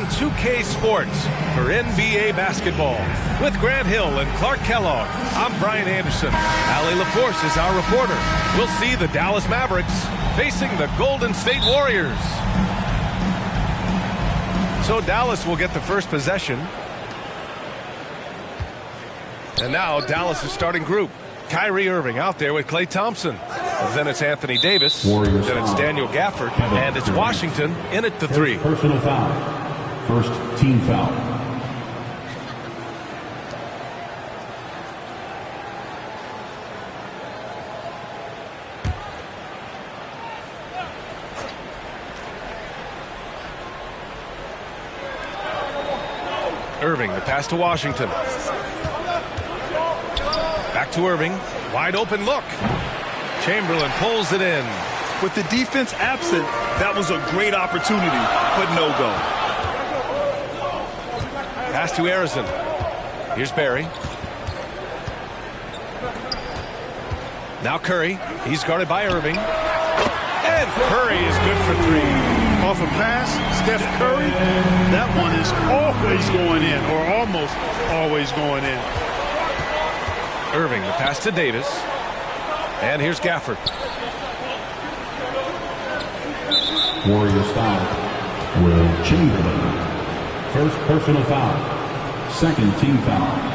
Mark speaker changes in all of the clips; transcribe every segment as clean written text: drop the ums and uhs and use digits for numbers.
Speaker 1: on 2K Sports for NBA basketball. With Grant Hill and Clark Kellogg, I'm Brian Anderson. Allie LaForce is our reporter. We'll see the Dallas Mavericks facing the Golden State Warriors. So Dallas will get the first possession. And now Dallas' starting group. Kyrie Irving out there with Klay Thompson. Then it's Anthony Davis.
Speaker 2: Warriors
Speaker 1: then it's Daniel Gafford. And it's Washington in at the three.
Speaker 2: Personal foul. First team foul.
Speaker 1: Irving, the pass to Washington. Back to Irving. Wide open look. Chamberlain pulls it in.
Speaker 3: With the defense absent, that was a great opportunity, but no go.
Speaker 1: Pass to Arizon. Here's Barry. Now Curry. He's guarded by Irving. And Curry is good for three.
Speaker 4: Off a pass, Steph Curry, that one is always going in, or almost always going in.
Speaker 1: Irving, the pass to Davis. And here's Gafford.
Speaker 2: Warriors foul. Will Chamberlain. First personal foul. Second team foul.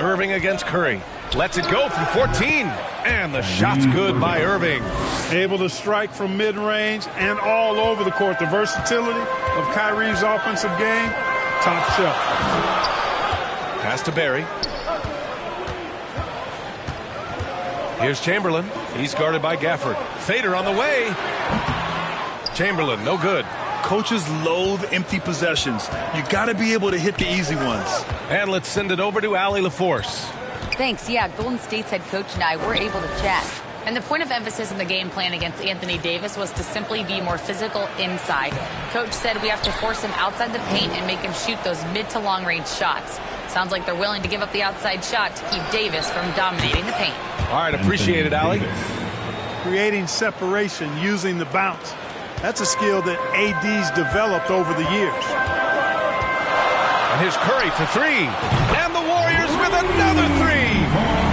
Speaker 1: Irving against Curry. Lets it go from 14. And the shot's good by Irving.
Speaker 4: Able to strike from mid-range and all over the court. The versatility of Kyrie's offensive game, top shelf.
Speaker 1: Pass to Barry. Here's Chamberlain. He's guarded by Gafford. Fader on the way. Chamberlain, no good.
Speaker 3: Coaches loathe empty possessions. You got to be able to hit the easy ones.
Speaker 1: And let's send it over to Allie LaForce.
Speaker 5: Thanks. Yeah, Golden State's head coach and I were able to chat. And the point of emphasis in the game plan against Anthony Davis was to simply be more physical inside. Coach said we have to force him outside the paint and make him shoot those mid to long range shots. Sounds like they're willing to give up the outside shot to keep Davis from dominating the paint.
Speaker 1: All right, appreciate it, Allie.
Speaker 4: Creating separation using the bounce. That's a skill that AD's developed over the years.
Speaker 1: And here's Curry for three. And the Warriors with another three.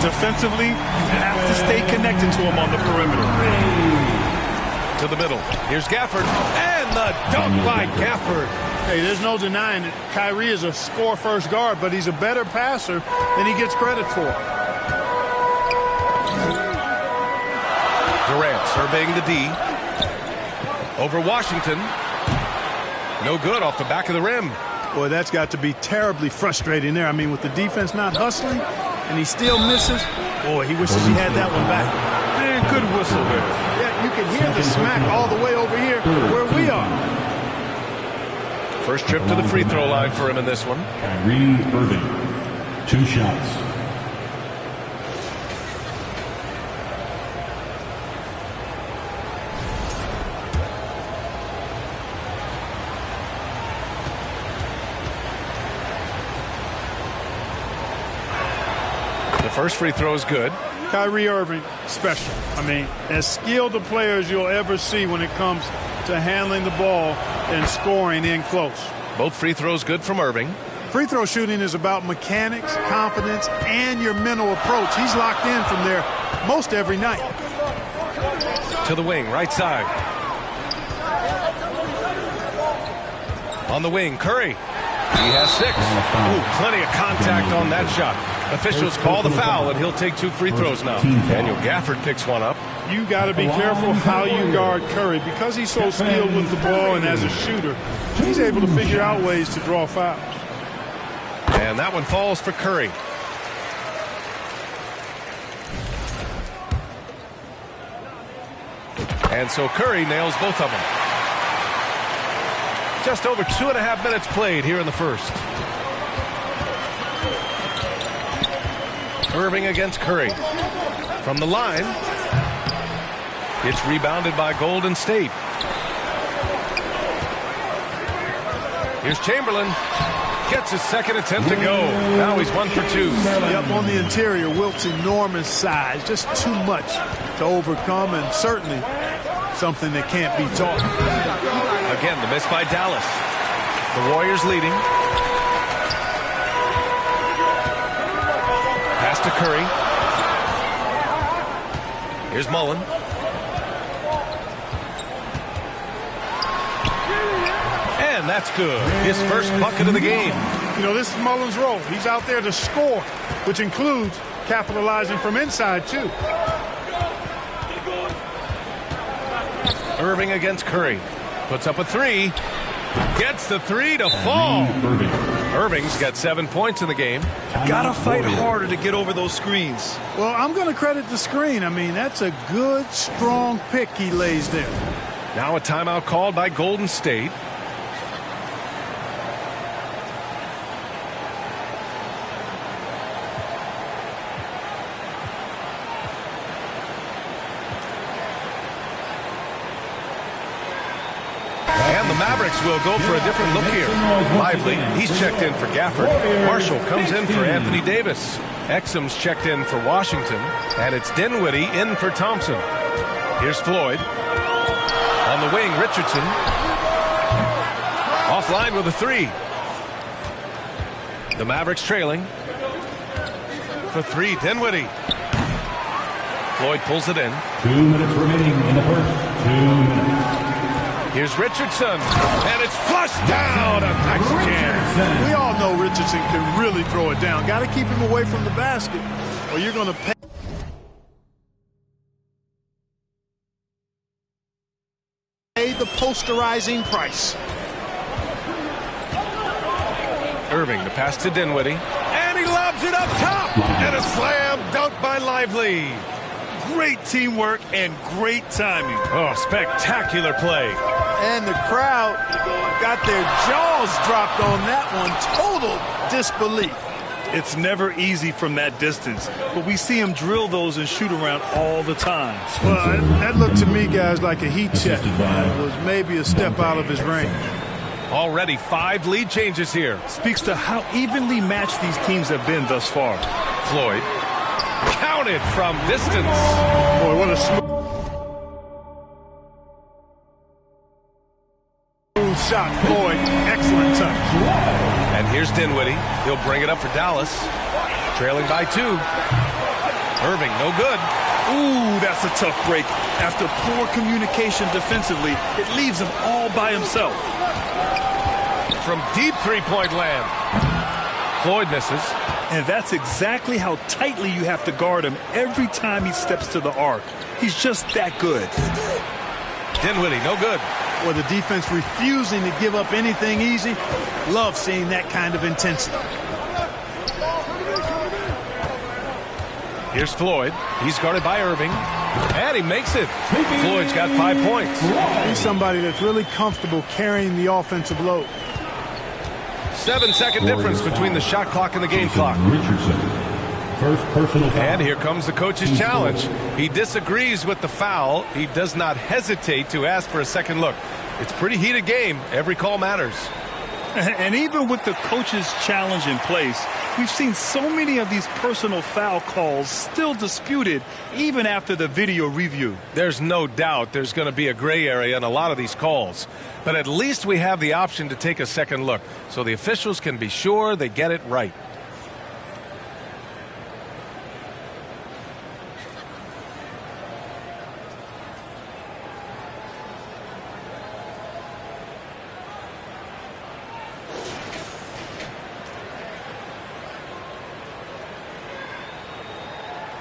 Speaker 3: Defensively, you have to stay connected to him on the perimeter.
Speaker 1: To the middle. Here's Gafford. And the dunk by Gafford.
Speaker 4: Hey, there's no denying it. Kyrie is a score-first guard, but he's a better passer than he gets credit for.
Speaker 1: Durant surveying the D. Over Washington. No good off the back of the rim.
Speaker 4: Boy, that's got to be terribly frustrating there. I mean, with the defense not hustling, and he still misses. Boy, he wishes he had that one back. Man, good whistle there. Yeah, you can hear the smack all the way over here where we are.
Speaker 1: First trip to the free throw line for him in this one.
Speaker 2: Kyrie Irving. 2 shots.
Speaker 1: First free throw is good.
Speaker 4: Kyrie Irving, special. I mean, as skilled a player as you'll ever see when it comes to handling the ball and scoring in close.
Speaker 1: Both free throws good from Irving.
Speaker 4: Free throw shooting is about mechanics, confidence, and your mental approach. He's locked in from there most every night.
Speaker 1: To the wing, right side. On the wing, Curry. He has 6. Ooh, plenty of contact on that shot. Officials call the foul, and he'll take 2 free throws now. Daniel Gafford picks one up.
Speaker 4: You got to be careful how you guard Curry. Because he's so skilled with the ball and as a shooter, he's able to figure out ways to draw fouls.
Speaker 1: And that one falls for Curry. And so Curry nails both of them. Just over 2.5 minutes played here in the first. Irving against Curry. From the line. It's rebounded by Golden State. Here's Chamberlain. Gets his second attempt to go. Now he's 1 for 2.
Speaker 4: Up on the interior, Wilt's enormous size. Just too much to overcome, and certainly something that can't be taught.
Speaker 1: Again, the miss by Dallas. The Warriors leading. Pass to Curry. Here's Mullen. And that's good. His first bucket of the game.
Speaker 4: You know, this is Mullen's role. He's out there to score, which includes capitalizing from inside, too.
Speaker 1: Irving against Curry. Puts up a three. Gets the three to fall. Irving's got 7 points in the game.
Speaker 3: Gotta fight harder to get over those screens.
Speaker 4: Well, I'm going to credit the screen. I mean, that's a good, strong pick he lays there.
Speaker 1: Now a timeout called by Golden State. And the Mavericks will go for a different look here. Lively, he's checked in for Gafford. Marshall comes in for Anthony Davis. Exum's checked in for Washington. And it's Dinwiddie in for Thompson. Here's Floyd. On the wing, Richardson. Offline with a three. The Mavericks trailing. For three, Dinwiddie. Floyd pulls it in.
Speaker 2: 2 minutes remaining in the first. 2 minutes.
Speaker 1: Here's Richardson, and it's flushed down. Nice jam.
Speaker 4: We all know Richardson can really throw it down. Got to keep him away from the basket, or you're going to pay the posterizing price.
Speaker 1: Irving, the pass to Dinwiddie, and he lobs it up top, and a slam dunk by Lively.
Speaker 3: Great teamwork and great timing.
Speaker 1: Oh, spectacular play.
Speaker 4: And the crowd got their jaws dropped on that one. Total disbelief.
Speaker 3: It's never easy from that distance, but we see him drill those and shoot around all the time.
Speaker 4: Well, that looked to me, guys, like a heat check. It was maybe a step out of his range.
Speaker 1: Already 5 lead changes here.
Speaker 3: Speaks to how evenly matched these teams have been thus far.
Speaker 1: Floyd. Counted from distance.
Speaker 4: Boy, what a smooth shot. Floyd, excellent touch.
Speaker 1: And here's Dinwiddie. He'll bring it up for Dallas. Trailing by 2. Irving, no good.
Speaker 3: Ooh, that's a tough break. After poor communication defensively, it leaves him all by himself.
Speaker 1: From deep three-point land. Floyd misses.
Speaker 3: And that's exactly how tightly you have to guard him every time he steps to the arc. He's just that good.
Speaker 1: Dinwiddie, no good.
Speaker 4: Or the defense refusing to give up anything easy. Love seeing that kind of intensity.
Speaker 1: Here's Floyd. He's guarded by Irving. And he makes it. Floyd's got 5 points.
Speaker 4: He's somebody that's really comfortable carrying the offensive load.
Speaker 1: 7-second difference between the shot clock and the game clock.
Speaker 2: Richardson. First personal foul.
Speaker 1: And here comes the coach's challenge. He disagrees with the foul. He does not hesitate to ask for a second look. It's a pretty heated game. Every call matters.
Speaker 3: And even with the coach's challenge in place, we've seen so many of these personal foul calls still disputed even after the video review.
Speaker 1: There's no doubt there's going to be a gray area in a lot of these calls. But at least we have the option to take a second look so the officials can be sure they get it right.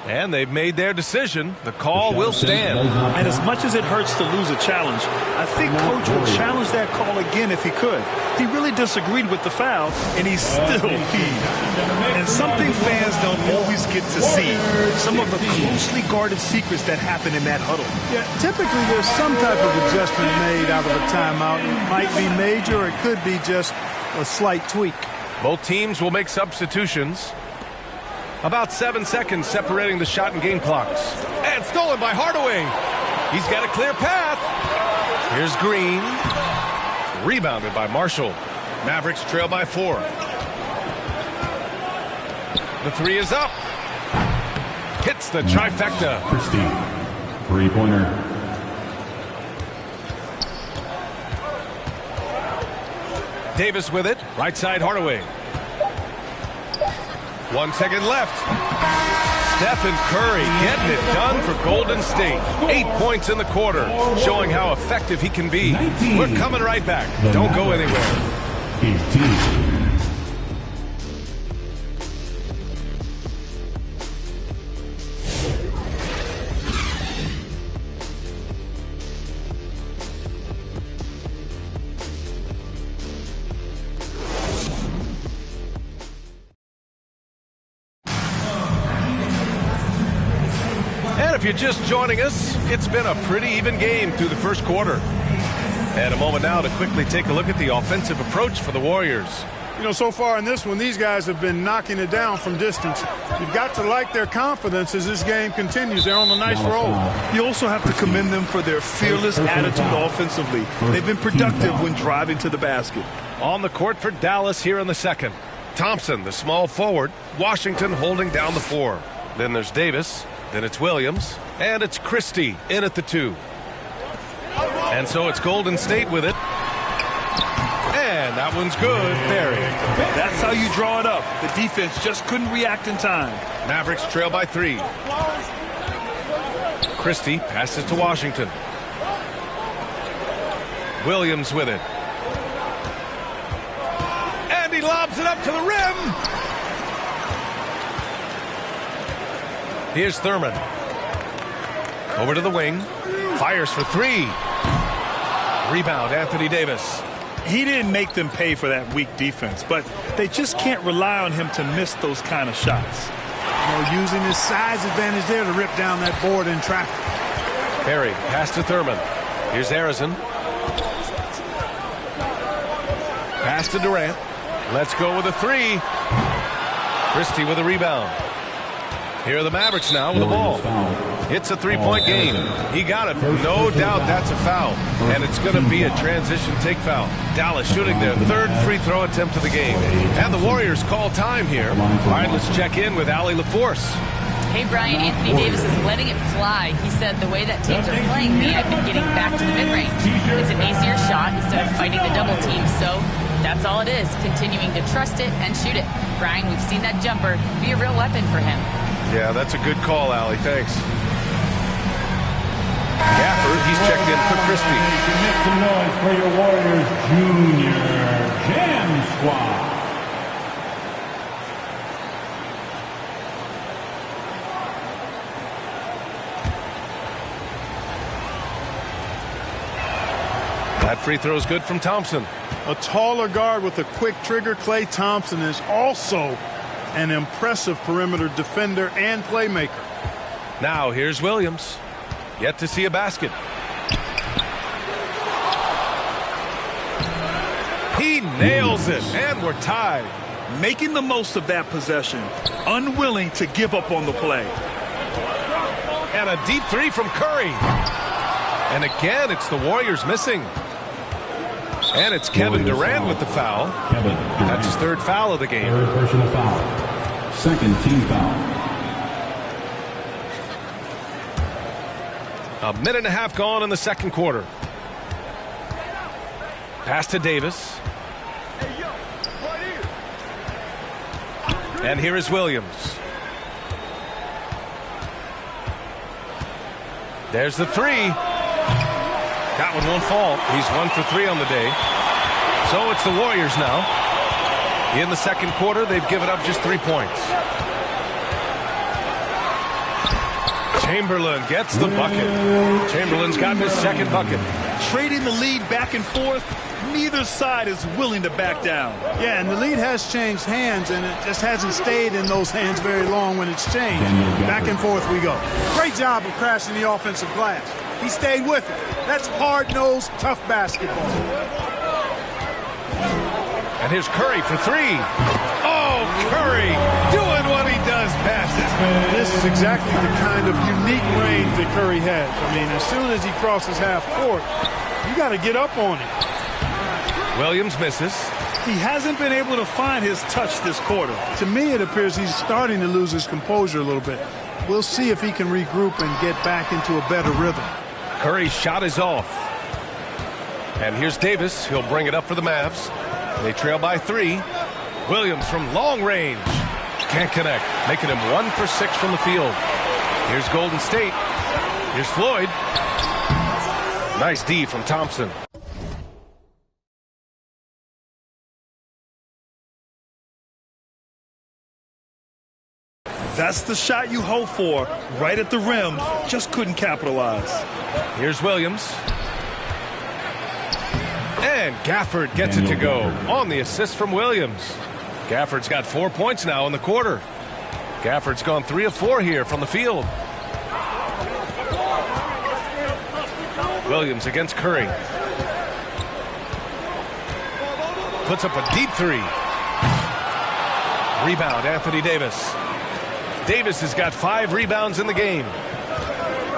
Speaker 1: And they've made their decision. The call will stand.
Speaker 3: And as much as it hurts to lose a challenge, I think Coach would challenge that call again if he could. He really disagreed with the foul, and he still peed. And something fans don't always get to see. Some of the closely guarded secrets that happen in that huddle.
Speaker 4: Yeah, typically there's some type of adjustment made out of a timeout. It might be major, or it could be just a slight tweak.
Speaker 1: Both teams will make substitutions. About 7 seconds separating the shot and game clocks. And stolen by Hardaway. He's got a clear path. Here's Green. Rebounded by Marshall. Mavericks trail by 4. The three is up. Hits the trifecta.
Speaker 2: Christie, three-pointer.
Speaker 1: Davis with it. Right side Hardaway. 1 second left. Stephen Curry getting it done for Golden State. 8 points in the quarter, showing how effective he can be. We're coming right back. Don't go anywhere.
Speaker 2: 18.
Speaker 1: If you're just joining us, it's been a pretty even game through the first quarter. And a moment now to quickly take a look at the offensive approach for the Warriors.
Speaker 4: You know, so far in this one, these guys have been knocking it down from distance. You've got to like their confidence as this game continues. They're on a nice roll.
Speaker 3: You also have to commend them for their fearless attitude offensively. They've been productive when driving to the basket.
Speaker 1: On the court for Dallas here in the second. Thompson, the small forward. Washington holding down the 4. Then there's Davis. Then it's Williams, and it's Christie in at the 2. And so it's Golden State with it. And that one's good. Barry.
Speaker 3: That's how you draw it up. The defense just couldn't react in time.
Speaker 1: Mavericks trail by 3. Christie passes to Washington. Williams with it. And he lobs it up to the rim. Here's Thurman. Over to the wing. Fires for 3. Rebound, Anthony Davis.
Speaker 3: He didn't make them pay for that weak defense, but they just can't rely on him to miss those kind of shots.
Speaker 4: You know, using his size advantage there to rip down that board in traffic.
Speaker 1: Perry, pass to Thurman. Here's Harrison. Pass to Durant. Let's go with a 3. Christie with a rebound. Here are the Mavericks now with the ball. It's a 3-point game. He got it. No doubt that's a foul. And it's going to be a transition take foul. Dallas shooting their 3rd free throw attempt of the game. And the Warriors call time here. All right, let's check in with Allie LaForce.
Speaker 5: Hey, Brian, Anthony Davis is letting it fly. He said the way that teams are playing me, I've been getting back to the mid-range. It's an easier shot instead of fighting the double team. So that's all it is, continuing to trust it and shoot it. Brian, we've seen that jumper be a real weapon for him.
Speaker 1: Yeah, that's a good call, Allie. Thanks. Gafford, he's checked in for Christie.
Speaker 2: Make some noise for your Warriors Junior Jam Squad.
Speaker 1: That free throw is good from Thompson.
Speaker 4: A taller guard with a quick trigger. Klay Thompson is also an impressive perimeter defender and playmaker.
Speaker 1: Now here's Williams. Yet to see a basket. He nails it, and we're tied.
Speaker 3: Making the most of that possession. Unwilling to give up on the play.
Speaker 1: And a deep 3 from Curry. And again, it's the Warriors missing. And it's Kevin Durant with the foul. That's his 3rd foul of the game.
Speaker 2: 3rd personal foul. 2nd team foul.
Speaker 1: A minute and a half gone in the second quarter. Pass to Davis. And here is Williams. There's the 3. That one won't fall. He's 1 for 3 on the day. So it's the Warriors now. In the second quarter, they've given up just 3 points. Chamberlain gets the bucket. Chamberlain's gotten his 2nd bucket.
Speaker 3: Trading the lead back and forth, neither side is willing to back down.
Speaker 4: Yeah, and the lead has changed hands, and it just hasn't stayed in those hands very long when it's changed. Back and forth we go. Great job of crashing the offensive glass. He stayed with it. That's hard-nosed, tough basketball.
Speaker 1: And here's Curry for 3. Oh, Curry doing what he does best.
Speaker 4: This is exactly the kind of unique range that Curry has. I mean, as soon as he crosses half court, you got to get up on him.
Speaker 1: Williams misses.
Speaker 3: He hasn't been able to find his touch this quarter.
Speaker 4: To me, it appears he's starting to lose his composure a little bit. We'll see if he can regroup and get back into a better rhythm.
Speaker 1: Curry's shot is off. And here's Davis. He'll bring it up for the Mavs. They trail by 3. Williams from long range. Can't connect, making him 1 for 6 from the field. Here's Golden State. Here's Floyd. Nice D from Thompson.
Speaker 3: That's the shot you hope for, right at the rim. Just couldn't capitalize.
Speaker 1: Here's Williams. And Gafford gets it to go on the assist from Williams. Gafford's got 4 points now in the quarter. Gafford's gone 3 of 4 here from the field. Williams against Curry. Puts up a deep 3. Rebound, Anthony Davis. Davis has got 5 rebounds in the game.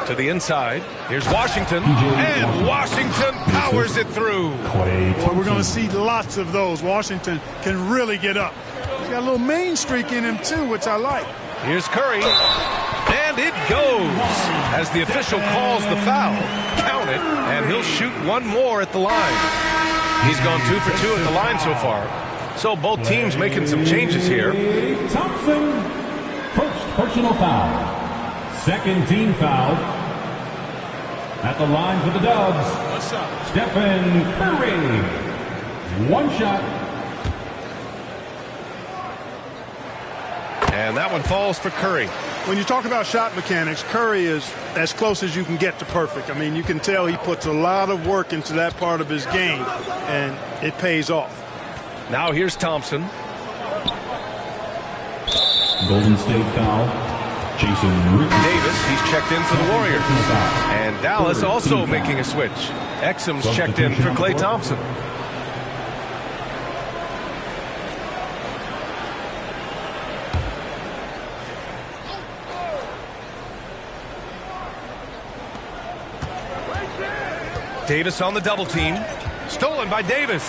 Speaker 1: To the inside. Here's Washington. And Washington powers it through.
Speaker 4: Well, we're going to see lots of those. Washington can really get up. He's got a little main streak in him, too, which I like.
Speaker 1: Here's Curry. And it goes. As the official calls the foul. Count it. And he'll shoot 1 more at the line. He's gone 2 for 2 at the line so far. So both teams making some changes here.
Speaker 2: Thompson, first personal foul. Second team foul. At the line for the Dubs, Stephen Curry. 1 shot.
Speaker 1: And that one falls for Curry.
Speaker 4: When you talk about shot mechanics, Curry is as close as you can get to perfect. I mean, you can tell he puts a lot of work into that part of his game, and it pays off.
Speaker 1: Now here's Thompson.
Speaker 2: Golden State foul. Jason Rick.
Speaker 1: Davis, he's checked in for the Warriors. And Dallas also making a switch. Exum's checked in for Klay Thompson. Davis on the double team. Stolen by Davis.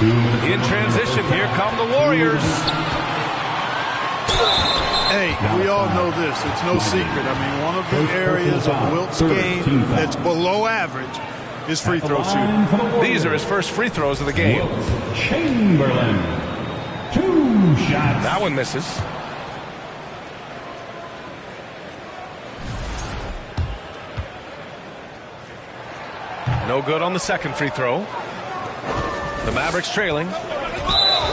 Speaker 1: In transition, here come the Warriors.
Speaker 4: Hey, we all know this. It's no secret. I mean, one of the areas of Wilt's game that's below average is free throw shooting.
Speaker 1: These are his first free throws of the game.
Speaker 2: Chamberlain. 2 shots.
Speaker 1: That one misses. No good on the second free throw. The Mavericks trailing.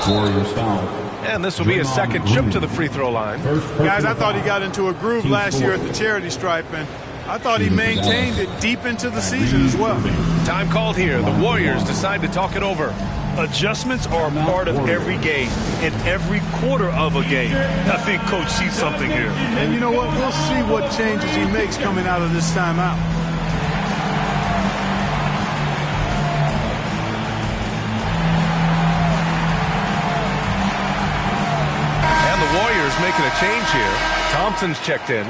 Speaker 2: Warriors foul.
Speaker 1: And this will be his second trip to the free throw line.
Speaker 4: Guys, I thought he got into a groove last year at the charity stripe, and I thought he maintained it deep into the season as well.
Speaker 1: Time called here. The Warriors decide to talk it over.
Speaker 3: Adjustments are a part of every game and every quarter of a game. I think Coach sees something here.
Speaker 4: And you know what? We'll see what changes he makes coming out of this timeout.
Speaker 1: Making a change here. Thompson's checked in.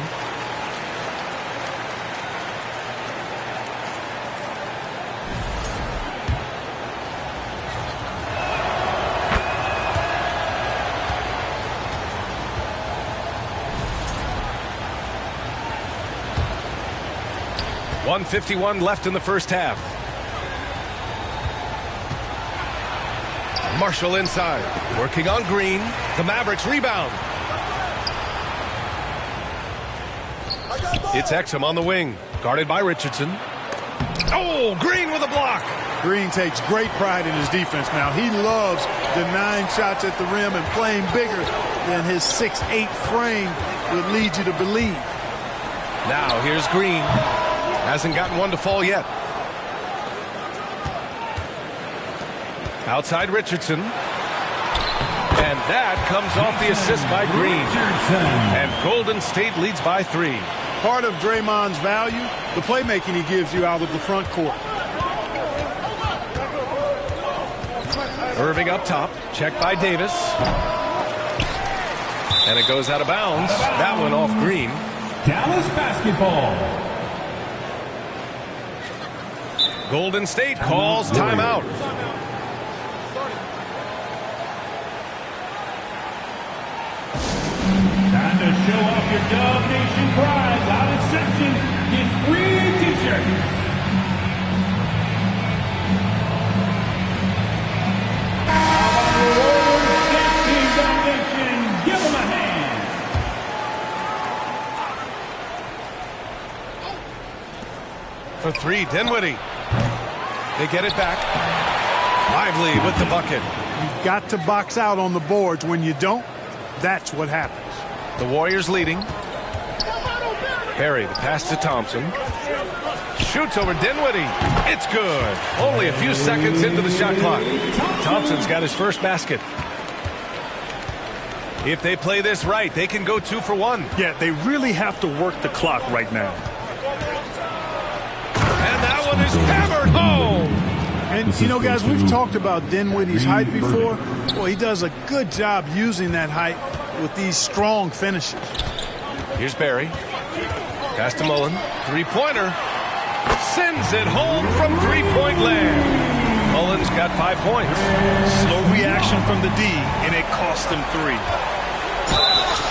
Speaker 1: .151 left in the first half. Marshall inside. Working on Green. The Mavericks rebound. It's Exum on the wing, guarded by Richardson. Oh, Green with a block.
Speaker 4: Green takes great pride in his defense now. He loves denying shots at the rim and playing bigger than his 6'8" frame would lead you to believe.
Speaker 1: Now here's Green. Hasn't gotten one to fall yet. Outside Richardson. And that comes off the assist by Green. And Golden State leads by 3.
Speaker 4: Part of Draymond's value, the playmaking he gives you out of the front court.
Speaker 1: Irving up top, checked by Davis. And it goes out of bounds. That one off Green.
Speaker 2: Dallas basketball.
Speaker 1: Golden State calls timeout.
Speaker 2: show off your Dub Nation pride, out of section gets free t-shirts. Give him a hand.
Speaker 1: For three, Dinwiddie. They get it back. Lively with the bucket.
Speaker 4: You've got to box out on the boards. When you don't, that's what happens.
Speaker 1: The Warriors leading. Barry, the pass to Thompson. Shoots over Dinwiddie. It's good. Only a few seconds into the shot clock. Thompson's got his first basket. If they play this right, they can go 2 for 1.
Speaker 3: Yeah, they really have to work the clock right now.
Speaker 1: And that one is hammered home.
Speaker 4: And, you know, guys, we've talked about Dinwiddie's height before. Well, he does a good job using that height with these strong finishes.
Speaker 1: Here's Barry. Pass to Mullen. Three-pointer. Sends it home from three-point land. Mullen's got 5 points.
Speaker 3: Slow reaction from the D, and it cost them 3.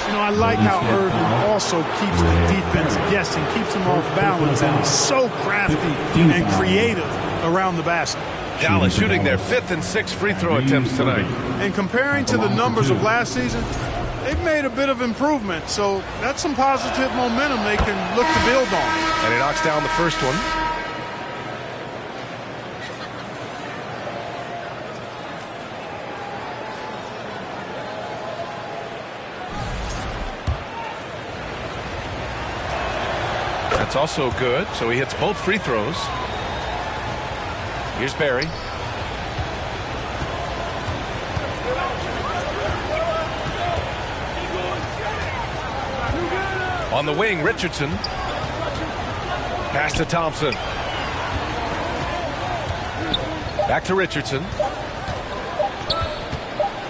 Speaker 4: You know, I like how Irvin also keeps the defense guessing, keeps them off balance, and he's so crafty and creative around the basket.
Speaker 1: Dallas shooting their 5th and 6th free throw attempts tonight.
Speaker 4: And comparing to the numbers of last season, they've made a bit of improvement, so that's some positive momentum they can look to build on.
Speaker 1: And he knocks down the first one. That's also good, so he hits both free throws. Here's Barry. On the wing, Richardson. Pass to Thompson. Back to Richardson.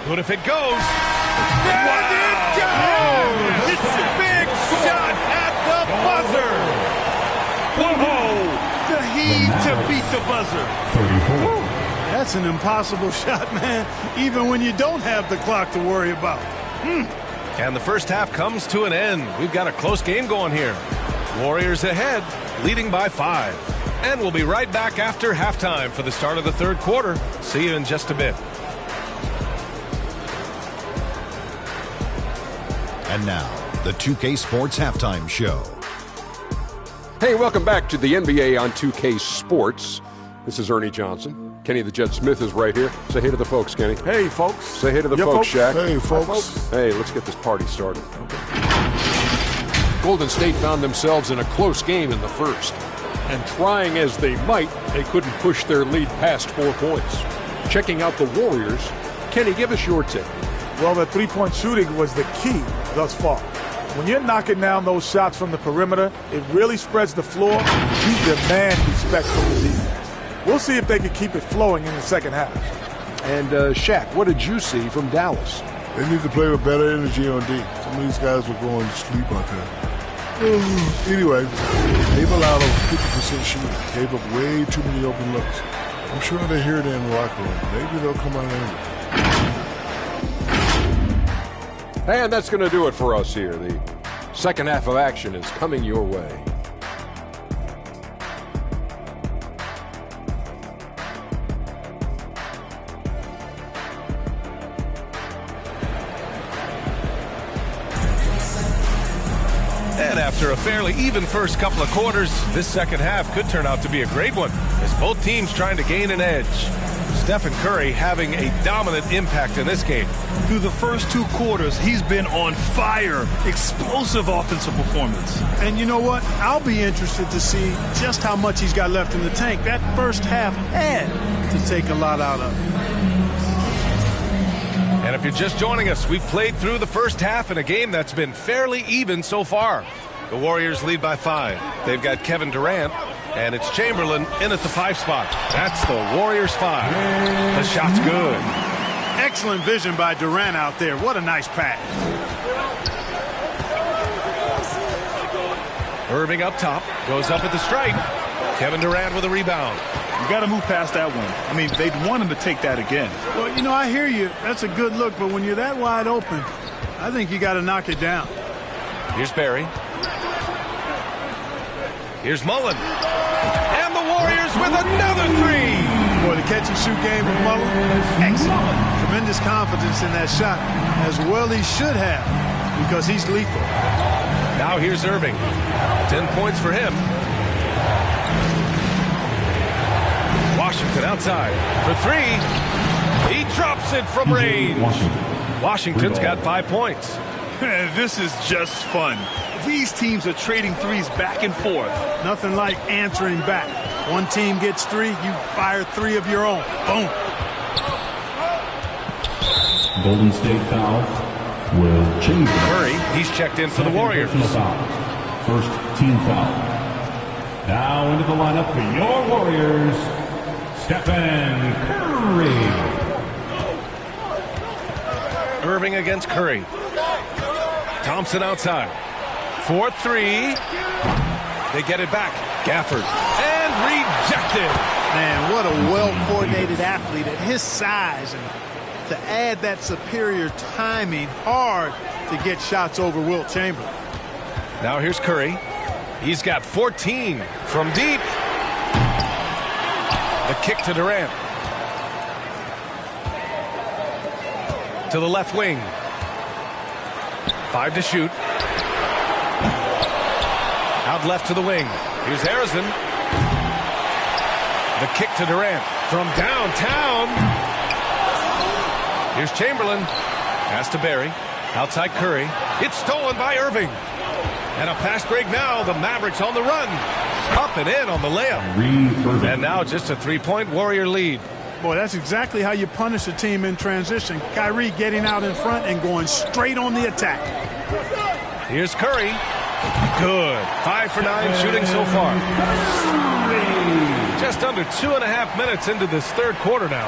Speaker 1: Good if it goes. And it goes! It's a big shot at the buzzer.
Speaker 3: Whoa! The heave to beat the buzzer.
Speaker 4: That's an impossible shot, man, even when you don't have the clock to worry about.
Speaker 1: And the first half comes to an end. We've got a close game going here. Warriors ahead, leading by 5. And we'll be right back after halftime for the start of the third quarter. See you in just a bit.
Speaker 6: And now, the 2K Sports Halftime Show.
Speaker 7: Hey, welcome back to the NBA on 2K Sports. This is Ernie Johnson. Kenny the Jet Smith is right here. Say hey to the folks, Kenny.
Speaker 8: Hey, folks.
Speaker 7: Say hey to the folks, Shaq.
Speaker 8: Hey, folks.
Speaker 7: Hey, let's get this party started. Golden State found themselves in a close game in the first. And trying as they might, they couldn't push their lead past 4 points. Checking out the Warriors, Kenny, give us your take.
Speaker 8: Well, the three-point shooting was the key thus far. When you're knocking down those shots from the perimeter, it really spreads the floor. You demand respect from the defense. We'll see if they can keep it flowing in the second half.
Speaker 7: And Shaq, what did you see from Dallas?
Speaker 9: They need to play with better energy on D. Some of these guys were going to sleep out there. Anyway, they've allowed a 50% shooting. Gave up way too many open looks. I'm sure they hear it in the locker room. Maybe they'll come out angry.
Speaker 7: And that's going to do it for us here. The second half of action is coming your way.
Speaker 1: And after a fairly even first couple of quarters, this second half could turn out to be a great one, as both teams trying to gain an edge. Stephen Curry having a dominant impact in this game.
Speaker 3: Through the first 2 quarters, he's been on fire. Explosive offensive performance.
Speaker 4: And you know what? I'll be interested to see just how much he's got left in the tank. That first half had to take a lot out of it.
Speaker 1: And if you're just joining us, we've played through the first half in a game that's been fairly even so far. The Warriors lead by 5. They've got Kevin Durant, and it's Chamberlain in at the 5 spot. That's the Warriors 5. The shot's good.
Speaker 4: Excellent vision by Durant out there. What a nice pass.
Speaker 1: Irving up top, goes up at the stripe. Kevin Durant with a rebound.
Speaker 3: You got to move past that one. I mean, they'd want him to take that again.
Speaker 4: Well, you know, I hear you. That's a good look, but when you're that wide open, I think you got to knock it down.
Speaker 1: Here's Barry. Here's Mullen. And the Warriors with another three.
Speaker 4: Boy, the catch-and-shoot game of Mullen, excellent. Tremendous confidence in that shot, as well he should have, because he's lethal.
Speaker 1: Now here's Irving. 10 points for him. Washington outside for three. He drops it from range. Washington's got 5 points.
Speaker 3: This is just fun. These teams are trading threes back and forth.
Speaker 4: Nothing like answering back. One team gets three, you fire three of your own. Boom.
Speaker 2: Golden State foul. Will Chamberlain.
Speaker 1: Curry, he's checked in for the Warriors.
Speaker 2: First team foul. Now into the lineup for your Warriors, Stephen Curry.
Speaker 1: Irving against Curry. Thompson outside. 4-3. They get it back. Gafford. And rejected.
Speaker 4: Man, what a well-coordinated athlete at his size. And to add that superior timing, hard to get shots over Wilt Chamberlain.
Speaker 1: Now here's Curry. He's got 14 from deep. The kick to Durant. To the left wing. 5 to shoot. Out left to the wing. Here's Harrison. The kick to Durant from downtown. Here's Chamberlain. Pass to Barry. Outside Curry. It's stolen by Irving. And a fast break now. The Mavericks on the run. Up and in on the layup. And now just a 3-point Warrior lead.
Speaker 4: Boy, that's exactly how you punish a team in transition. Kyrie getting out in front and going straight on the attack.
Speaker 1: Here's Curry. Good. 5 for 9 shooting so far. Just under 2.5 minutes into this third quarter now.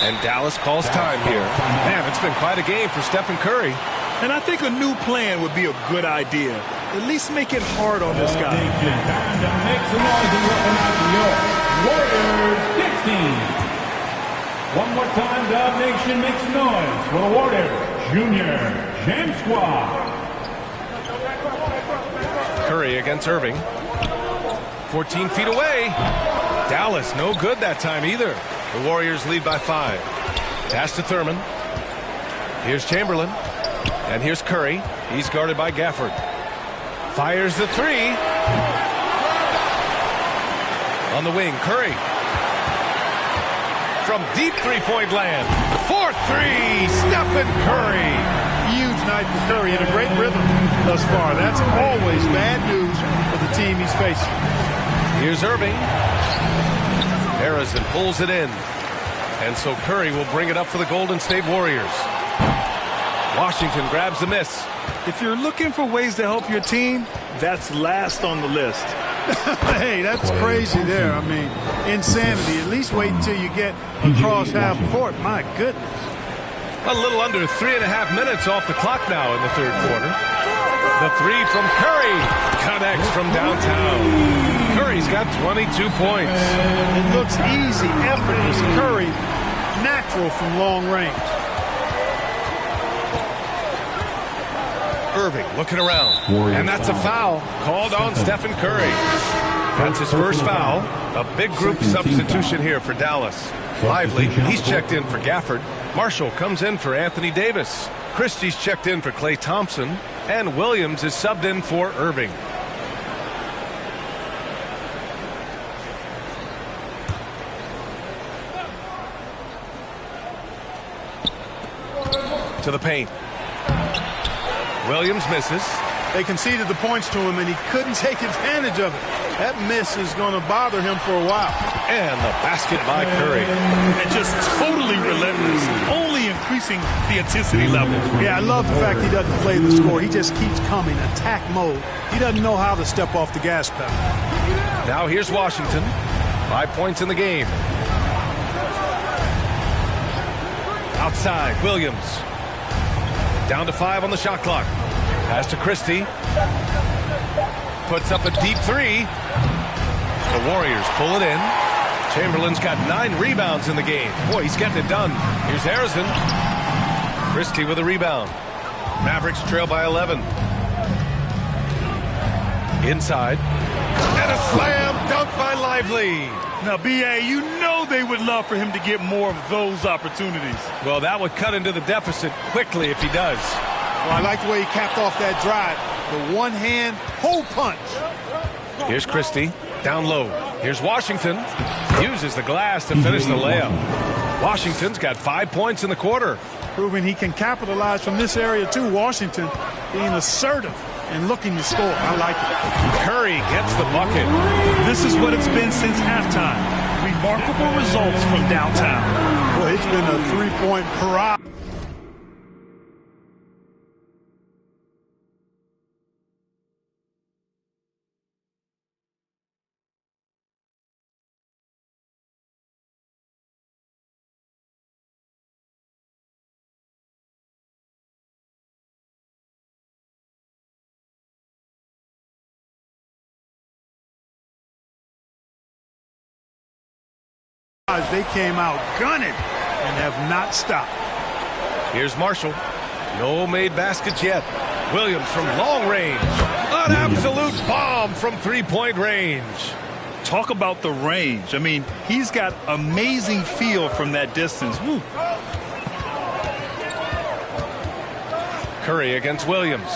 Speaker 1: And Dallas calls time here. Man, it's been quite a game for Stephen Curry.
Speaker 3: And I think a new plan would be a good idea. At least make it hard on this guy.
Speaker 2: Time to make some noise and welcome out your Warriors 16. One more time, Dub Nation, make some noise for the Warriors Junior Jam Squad.
Speaker 1: Curry against Irving. 14 feet away. Dallas no good that time either. The Warriors lead by 5. Pass to Thurman. Here's Chamberlain. And here's Curry. He's guarded by Gafford. Fires the three. On the wing, Curry. From deep three-point land. 4-3, Stephen Curry.
Speaker 4: Huge night for Curry and a great rhythm thus far. That's always bad news for the team he's facing.
Speaker 1: Here's Irving. Harrison pulls it in. And so Curry will bring it up for the Golden State Warriors. Washington grabs the miss.
Speaker 3: If you're looking for ways to help your team, that's last on the list.
Speaker 4: Hey, that's crazy there. I mean, insanity. At least wait until you get across half court. My goodness.
Speaker 1: A little under 3.5 minutes off the clock now in the third quarter. The three from Curry connects from downtown. Curry's got 22 points.
Speaker 4: It looks easy, effortless. Curry, natural from long range.
Speaker 1: Irving looking around. And that's a foul called on Stephen Curry. That's his first foul. A big group substitution here for Dallas. Lively, he's checked in for Gafford. Marshall comes in for Anthony Davis. Christie's checked in for Klay Thompson. And Williams is subbed in for Irving. To the paint. Williams misses.
Speaker 4: They conceded the points to him, and he couldn't take advantage of it. That miss is going to bother him for a while.
Speaker 1: And the basket by Curry.
Speaker 3: And just totally relentless, only increasing the intensity level.
Speaker 4: Yeah, I love the fact he doesn't play the score. He just keeps coming, attack mode. He doesn't know how to step off the gas pedal.
Speaker 1: Now here's Washington. 5 points in the game. Outside, Williams. Down to 5 on the shot clock. Pass to Christie. Puts up a deep three. The Warriors pull it in. Chamberlain's got 9 rebounds in the game. Boy, he's getting it done. Here's Harrison. Christie with a rebound. Mavericks trail by 11. Inside. And a slam dunk by Lively.
Speaker 3: Now, B.A., you know they would love for him to get more of those opportunities.
Speaker 1: Well, that would cut into the deficit quickly if he does.
Speaker 4: Well, I like the way he capped off that drive. The one-hand hole punch.
Speaker 1: Here's Christie, down low. Here's Washington. Uses the glass to finish the layup. Washington's got 5 points in the quarter.
Speaker 4: Proving he can capitalize from this area, too. Washington being assertive and looking to score. I like it.
Speaker 1: Curry gets the bucket.
Speaker 3: This is what it's been since halftime. Remarkable results from downtown.
Speaker 4: Well, it's been a three-point parade. They came out gunning and have not stopped.
Speaker 1: Here's Marshall. No made baskets yet. Williams from long range. An absolute bomb from three-point range.
Speaker 3: Talk about the range. I mean, he's got amazing feel from that distance. Woo.
Speaker 1: Curry against Williams.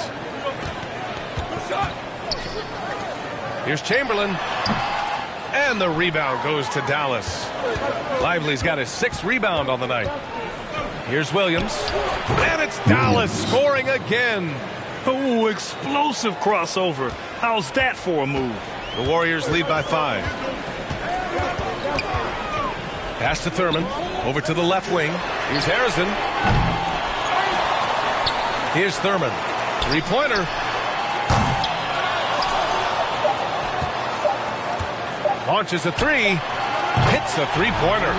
Speaker 1: Here's Chamberlain. And the rebound goes to Dallas. Lively's got his 6th rebound on the night. Here's Williams. And it's Dallas scoring again.
Speaker 3: Oh, explosive crossover. How's that for a move?
Speaker 1: The Warriors lead by 5. Pass to Thurman. Over to the left wing. Here's Harrison. Here's Thurman. Three-pointer. Launches a three. Hits a three-pointer.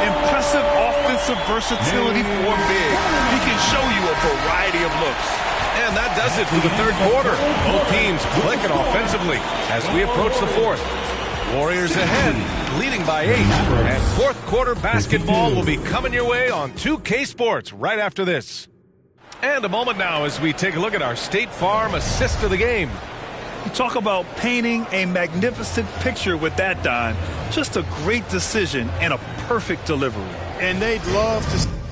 Speaker 3: Impressive offensive versatility for big. He can show you a variety of looks.
Speaker 1: And that does it for the third quarter. Both teams clicking offensively as we approach the fourth. Warriors ahead, leading by 8. And fourth quarter basketball will be coming your way on 2K Sports right after this. And a moment now as we take a look at our State Farm assist of the game.
Speaker 3: Talk about painting a magnificent picture with that, Don. Just a great decision and a perfect delivery.
Speaker 4: And they'd love to...